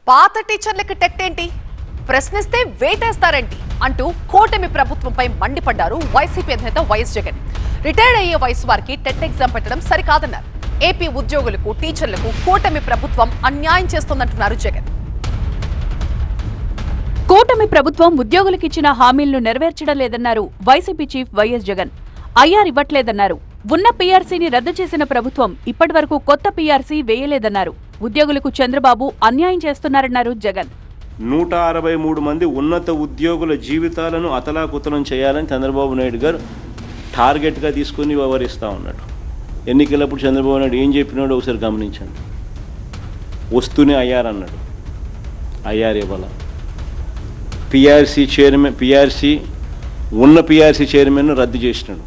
పాత టీచర్లకి టెట్ ఏంటి, ప్రశ్నిస్తే వేటేస్తారేంటి అంటూ కూటమి ప్రభుత్వంపై మండిపడ్డారు వైసీపీ అధినేత వైఎస్ జగన్. రిటైర్డ్ అయ్యే వయసు వారికి టెట్ ఎగ్జామ్ పెట్టడం సరికాదన్నారు. ఏపీ ఉద్యోగులకు, టీచర్లకు కూటమి ప్రభుత్వం అన్యాయం చేస్తోందంటున్నారు జగన్. కూటమి ప్రభుత్వం ఉద్యోగులకు ఇచ్చిన హామీలను నెరవేర్చడం లేదన్నారు వైసీపీ చీఫ్ వైఎస్ జగన్. ఐఆర్ ఇవ్వట్లేదన్నారు. ఉన్న పీఆర్సీని రద్దు చేసిన ప్రభుత్వం ఇప్పటివరకు కొత్త పీఆర్సీ వేయలేదన్నారు. ఉద్యోగులకు చంద్రబాబు అన్యాయం చేస్తున్నారన్నారు జగన్. 163 మంది ఉన్నత ఉద్యోగుల జీవితాలను అతలాకుతలం చేయాలని చంద్రబాబు నాయుడు గారు టార్గెట్గా తీసుకుని వ్యవహరిస్తూ ఉన్నాడు. ఎన్నికలప్పుడు చంద్రబాబు నాయుడు ఏం చెప్పినాడో ఒకసారి గమనించండి. వస్తూనే ఐఆర్ అన్నాడు, ఐఆర్ ఇవ్వాల. పీఆర్సీ ఉన్న పీఆర్సీ చైర్మన్ను రద్దు చేసినాడు.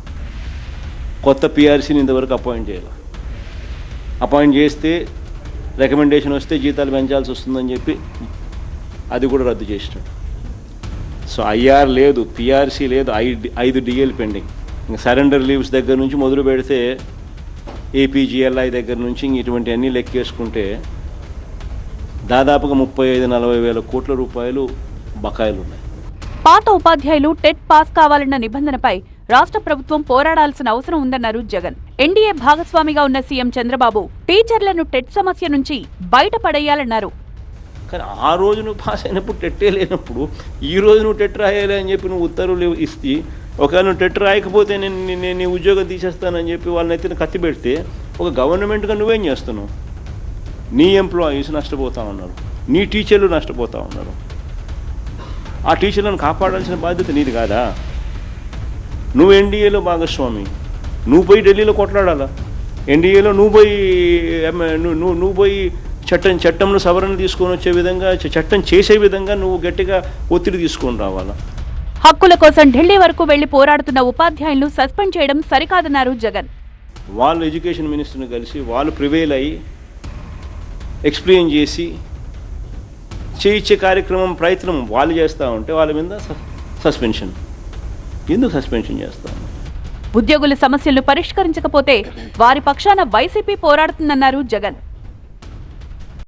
కొత్త పీఆర్సీని ఇంతవరకు అపాయింట్ చేయాలి. అపాయింట్ చేస్తే రికమెండేషన్ వస్తే జీతాలు పెంచాల్సి వస్తుందని చెప్పి అది కూడా రద్దు చేసినాడు. సో ఐఆర్ లేదు, పీఆర్సీ లేదు, 5 డిఎల్ పెండింగ్. ఇంకా సరెండర్ లీవ్స్ దగ్గర నుంచి మొదలు పెడితే ఏపీజీఎల్ఐ దగ్గర నుంచి ఇటువంటి అన్నీ లెక్కేసుకుంటే దాదాపుగా 35-40 వేల కోట్ల రూపాయలు బకాయిలు ఉన్నాయి. పాత ఉపాధ్యాయులు టెట్ పాస్ కావాలన్న నిబంధనపై రాష్ట్ర ప్రభుత్వం పోరాడాల్సిన అవసరం ఉందన్నారు జగన్. ఎన్డీఏ భాగస్వామిగా ఉన్న సీఎం చంద్రబాబు టీచర్లను టెట్ సమస్య నుంచి బయటపడేయాలన్నారు. కానీ ఆ రోజు నువ్వు పాస్ అయినప్పుడు టెట్టే లేనప్పుడు ఈ రోజు నువ్వు టెట్ రాయాలి అని చెప్పి నువ్వు ఉత్తర్వులు ఇస్తే, ఒకవేళ నువ్వు టెట్ రాయకపోతే నేను నీ ఉద్యోగం తీసేస్తానని చెప్పి వాళ్ళని ఎత్తిన కత్తి పెడితే ఒక గవర్నమెంట్గా నువ్వేం చేస్తున్నావు? నీ ఎంప్లాయీస్ నష్టపోతా ఉన్నారు, నీ టీచర్లు నష్టపోతూ ఉన్నారు. ఆ టీచర్లను కాపాడాల్సిన బాధ్యత నీది కాదా? నువ్వు ఎన్డీఏలో భాగస్వామి, నువ్వు పోయి ఢిల్లీలో కొట్లాడాలా. ఎన్డీఏలో నువ్వు పోయి చట్టంలో సవరణ తీసుకొని వచ్చే విధంగా, చట్టం చేసే విధంగా నువ్వు గట్టిగా ఒత్తిడి తీసుకొని రావాలా. హక్కుల కోసం ఢిల్లీ వరకు వెళ్లి పోరాడుతున్న ఉపాధ్యాయులను సస్పెండ్ చేయడం సరికాదన్నారు జగన్. వాళ్ళు ఎడ్యుకేషన్ మినిస్టర్ని కలిసి వాళ్ళు ప్రివేల్ అయ్యి ఎక్స్ప్లెయిన్ చేసి చేయించే ప్రయత్నం వాళ్ళు చేస్తూ ఉంటే వాళ్ళ మీద సస్పెన్షన్. ఎందుకు సస్పెన్షన్ చేస్తాం? ఉద్యోగుల సమస్యలను పరిష్కరించకపోతే వారి పక్షాన వైసీపీ పోరాడుతుందన్నారు జగన్.